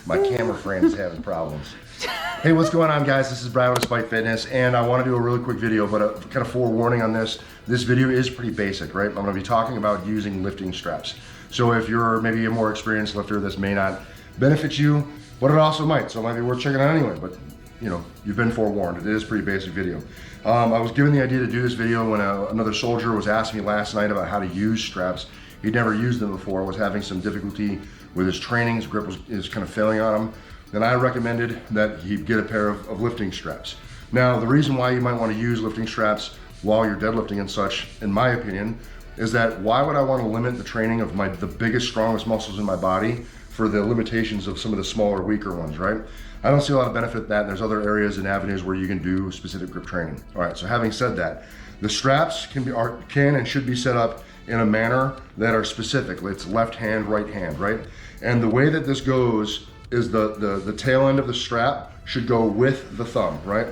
my camera frame is having problems. Hey, what's going on, guys? This is Brian with Despite Fitness, and I want to do a really quick video, but a kind of forewarning on this. This video is pretty basic, right? I'm going to be talking about using lifting straps. So if you're maybe a more experienced lifter, this may not benefit you, but it also might. So it might be worth checking out anyway. But you know, you've been forewarned. It is a pretty basic video. I was given the idea to do this video when another soldier was asking me last night about how to use straps. He'd never used them before, was having some difficulty with his training. His grip is kind of failing on him. Then I recommended that he get a pair of lifting straps. Now, the reason why you might want to use lifting straps while you're deadlifting and such, in my opinion, is that why would I want to limit the training of the biggest, strongest muscles in my body for the limitations of some of the smaller, weaker ones, right? I don't see a lot of benefit in that, and there's other areas and avenues where you can do specific grip training. All right, so having said that, the straps can and should be set up in a manner that are specific. It's left hand, right hand, right? And the way that this goes is the tail end of the strap should go with the thumb, right?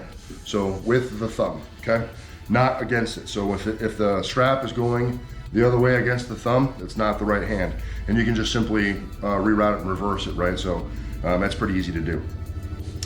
So with the thumb, okay? Not against it. So if the strap is going the other way against the thumb, it's not the right hand. And you can just simply reroute it and reverse it, right? So that's pretty easy to do.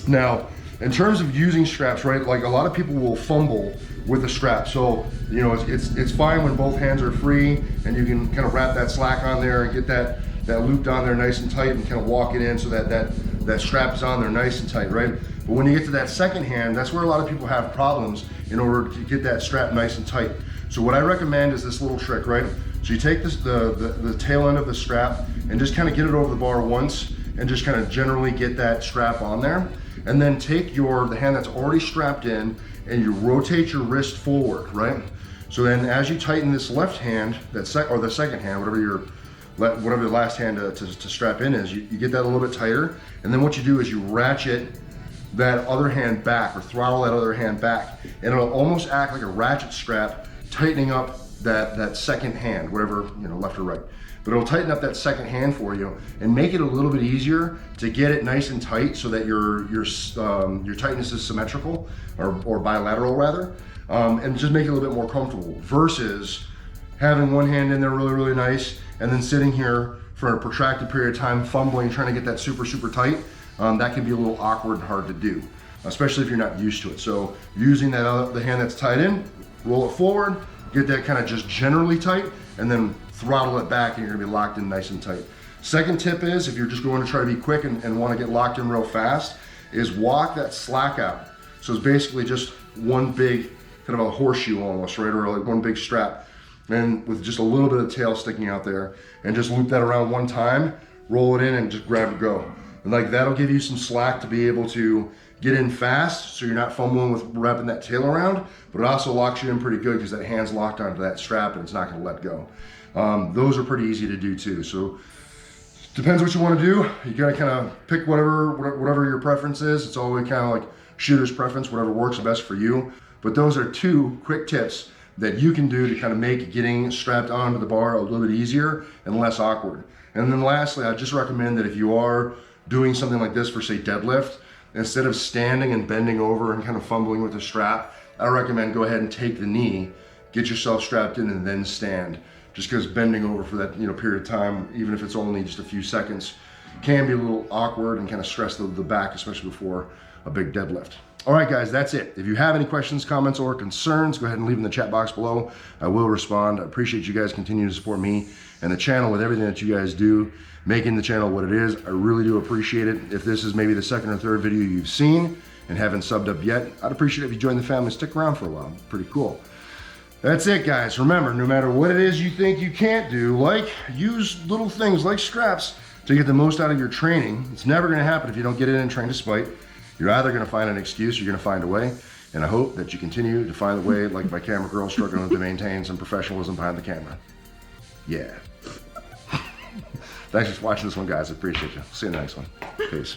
Now, in terms of using straps, right? Like a lot of people will fumble with the strap. So, you know, it's fine when both hands are free and you can kind of wrap that slack on there and get that looped on there nice and tight and kind of walk it in so that strap is on there nice and tight, right? But when you get to that second hand, that's where a lot of people have problems in order to get that strap nice and tight. So what I recommend is this little trick, right? So you take the tail end of the strap and just kind of get it over the bar once and just kind of generally get that strap on there. And then take the hand that's already strapped in and you rotate your wrist forward, right? So then as you tighten this left hand, the second hand, whatever the last hand to strap in is, you get that a little bit tighter. And then what you do is you ratchet that other hand back or throttle that other hand back. And it'll almost act like a ratchet strap, tightening up that second hand, whatever, you know, left or right. But it'll tighten up that second hand for you and make it a little bit easier to get it nice and tight so that your tightness is symmetrical or bilateral rather, and just make it a little bit more comfortable versus having one hand in there really, really nice and then sitting here for a protracted period of time fumbling, trying to get that super, super tight. That can be a little awkward and hard to do, especially if you're not used to it. So using the hand that's tied in, roll it forward, get that kind of just generally tight, and then throttle it back and you're gonna be locked in nice and tight. Second tip is, if you're just going to try to be quick and wanna get locked in real fast, is walk that slack out. So it's basically just one big, kind of a horseshoe almost, right? Or like one big strap. And with just a little bit of tail sticking out there, and just loop that around one time, roll it in and just grab and go. And like that'll give you some slack to be able to get in fast so you're not fumbling with wrapping that tail around, but it also locks you in pretty good because that hand's locked onto that strap and it's not gonna let go. Those are pretty easy to do too. So depends what you wanna do. You gotta kind of pick whatever your preference is. It's always kind of like shooter's preference, whatever works best for you. But those are two quick tips that you can do to kind of make getting strapped onto the bar a little bit easier and less awkward. And then lastly, I just recommend that if you are doing something like this for say deadlift, instead of standing and bending over and kind of fumbling with the strap, I recommend go ahead and take the knee, get yourself strapped in and then stand. Just because bending over for that period of time, even if it's only just a few seconds, can be a little awkward and kind of stress the back, especially before a big deadlift. All right, guys, that's it. If you have any questions, comments, or concerns, go ahead and leave them in the chat box below. I will respond. I appreciate you guys continuing to support me and the channel with everything that you guys do, making the channel what it is. I really do appreciate it. If this is maybe the second or third video you've seen and haven't subbed up yet, I'd appreciate it if you join the family, stick around for a while. Pretty cool. That's it, guys. Remember, no matter what it is you think you can't do, like use little things like straps to get the most out of your training. It's never gonna happen if you don't get in and train despite. You're either gonna find an excuse, or you're gonna find a way. And I hope that you continue to find a way, like my camera girl struggling to maintain some professionalism behind the camera. Yeah. Thanks for watching this one, guys. I appreciate you. See you in the next one. Peace.